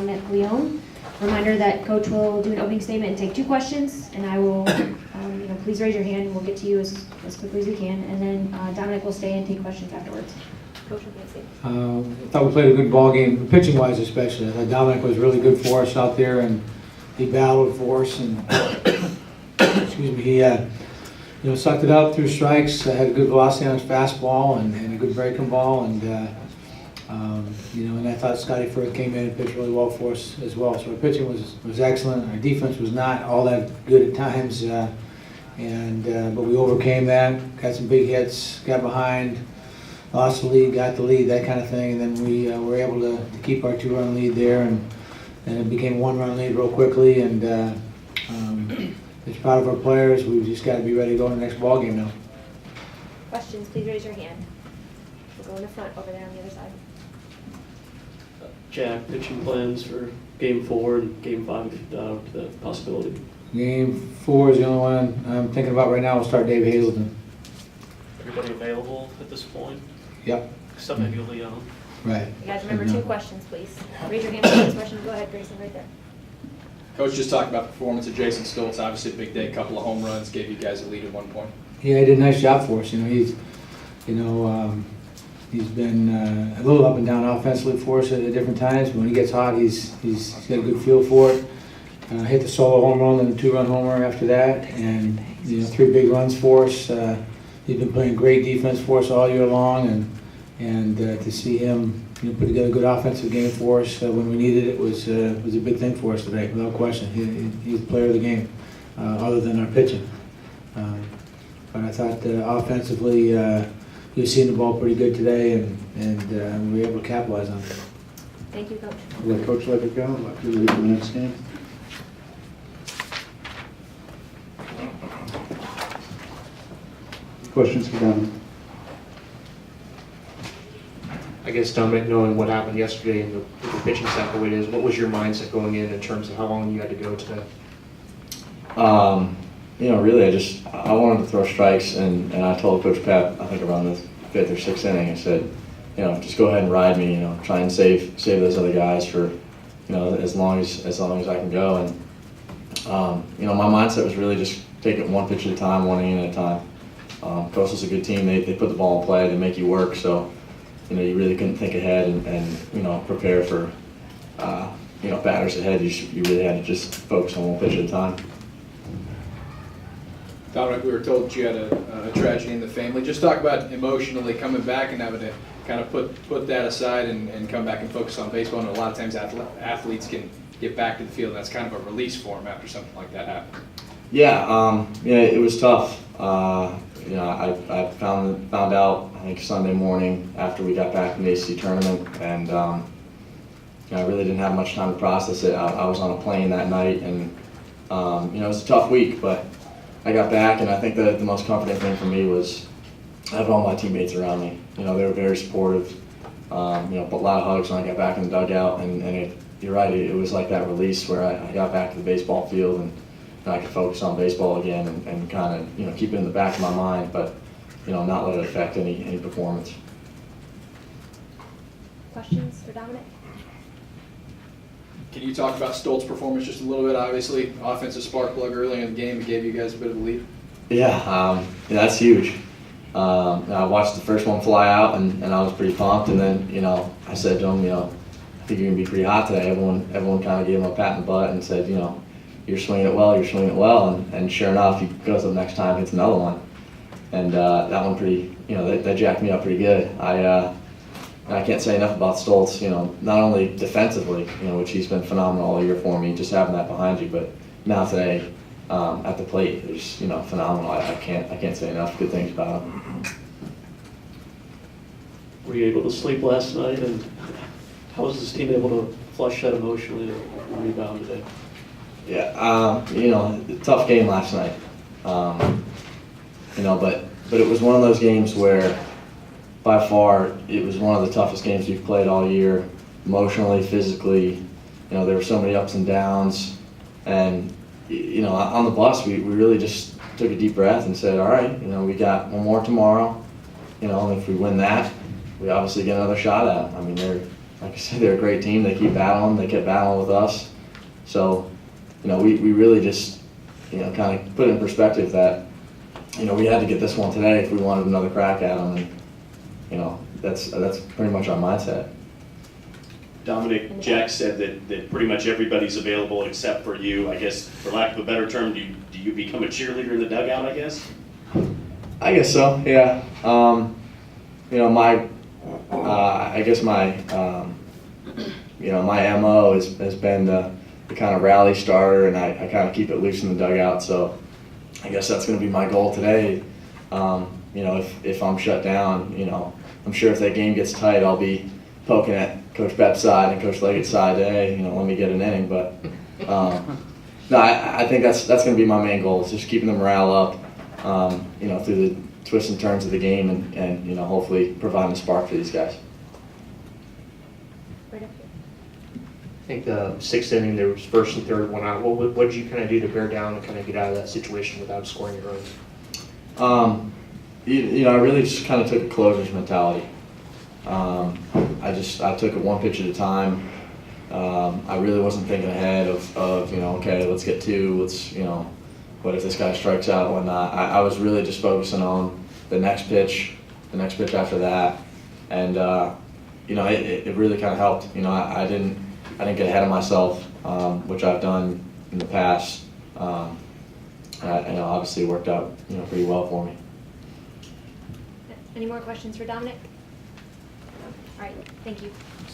Dominic Leone. Reminder that Coach will do an opening statement and take 2 questions, and I will, please raise your hand and we'll get to you as quickly as we can, and then Dominic will stay and take questions afterwards. Coach will be a statement. I thought we played a good ball game, pitching-wise especially. I thought Dominic was really good for us out there, and he battled for us, and excuse me, he sucked it up through strikes, had a good velocity on his fastball and a good breaking ball, and and I thought Scotty Firth came in and pitched really well for us as well. So our pitching was excellent. Our defense was not all that good at times, but we overcame that. Got some big hits, got behind, lost the lead, got the lead, that kind of thing, and then we were able to keep our 2-run lead there, and it became a 1-run lead real quickly. And it's proud of our players. We've just got to be ready to go in the next ball game now. Questions, please raise your hand. We'll go in the front over there on the other side. Jack, pitching plans for Game 4 and Game 5, if you doubt the possibility? Game 4 is the only one I'm thinking about right now. We'll start Dave Hazelton. Everybody available at this point? Yep. Except maybe Leon. Right. You guys remember 2 questions, please. Raise your hand for the next question. Go ahead, Grayson, right there. Coach just talked about the performance of Jason Stoltz. Obviously a big day, a couple of home runs, gave you guys a lead at one point. Yeah, he did a nice job for us. He's been a little up and down offensively for us at different times. But when he gets hot, he's got a good feel for it. Hit the solo home run and the 2-run homer after that, and 3 big runs for us. He's been playing great defense for us all year long, and to see him put together a good offensive game for us when we needed it was a big thing for us today, without question. He's the player of the game, other than our pitching. But I thought offensively, he was seeing the ball pretty good today, and we were able to capitalize on it. Thank you, Coach. Let Coach let it go. Let you lead the next game. Questions for Dominic? I guess, Dominic, knowing what happened yesterday and the pitching staff the way it is, what was your mindset going in terms of how long you had to go today? Really, I wanted to throw strikes, and I told Coach Pep, I think around the 5th or 6th inning, I said, just go ahead and ride me, try and save those other guys for, as long as I can go. And my mindset was really just take it 1 pitch at a time, 1 inning at a time. Coastal's a good team. They put the ball in play. They make you work. So, you really couldn't think ahead and prepare for, batters ahead. You really had to just focus on 1 pitch at a time. Dominic, we were told you had a tragedy in the family. Just talk about emotionally coming back and having to kind of put that aside and come back and focus on baseball. And a lot of times athletes can get back to the field. That's kind of a release for them after something like that happened. Yeah, it was tough. I found out, I think, Sunday morning after we got back from the ACC tournament, and I really didn't have much time to process it. I was on a plane that night, and it was a tough week, but I got back, and I think the most comforting thing for me was having all my teammates around me. They were very supportive. But a lot of hugs when I got back in the dugout, and you're right, it was like that release where I got back to the baseball field and I could focus on baseball again and kind of keep it in the back of my mind, but not let it affect any performance. Questions for Dominic? Can you talk about Stoltz's performance just a little bit? Obviously, offensive spark plug early in the game gave you guys a bit of a lead. Yeah, that's huge. I watched the first one fly out, and I was pretty pumped. And then, I said to him, I think you're gonna be pretty hot today. Everyone kind of gave him a pat in the butt and said, you're swinging it well. And sure enough, he goes up next time, hits another one, and that one that jacked me up pretty good. I can't say enough about Stoltz. Not only defensively, which he's been phenomenal all year for me, just having that behind you, but now today at the plate, it's phenomenal. I can't say enough good things about him. Were you able to sleep last night, and how was this team able to flush that emotionally and rebound today? Yeah, tough game last night. But it was one of those games where, by far, it was one of the toughest games we've played all year, emotionally, physically. There were so many ups and downs, and on the bus, we really just took a deep breath and said, all right, we got one more tomorrow. And if we win that, we obviously get another shot at them. I mean, like I said, they're a great team. They keep battling. They kept battling with us. So, we really just, kind of put in perspective that, we had to get this one today if we wanted another crack at them. And, that's pretty much our mindset. Dominic, Jack said that pretty much everybody's available except for you. I guess, for lack of a better term, do you become a cheerleader in the dugout, I guess? I guess so, yeah. I guess my MO has been the kind of rally starter, and I kind of keep it loose in the dugout. So I guess that's going to be my goal today. If I'm shut down, I'm sure if that game gets tight, I'll be poking at Coach Bepp's side and Coach Leggett's side. Hey, let me get an inning. But no, I think that's going to be my main goal, is just keeping the morale up. Through the twists and turns of the game, and hopefully providing a spark for these guys. Right up here. I think the sixth inning, there was first and third one out. What did you kind of do to bear down and kind of get out of that situation without scoring your runs? I really just kind of took a closer's mentality. I took it one pitch at a time. I really wasn't thinking ahead of okay, let's get two, what if this guy strikes out, whatnot. I was really just focusing on the next pitch after that, and it really kind of helped. I didn't get ahead of myself, which I've done in the past, and obviously it worked out pretty well for me. Any more questions for Dominic? All right, thank you.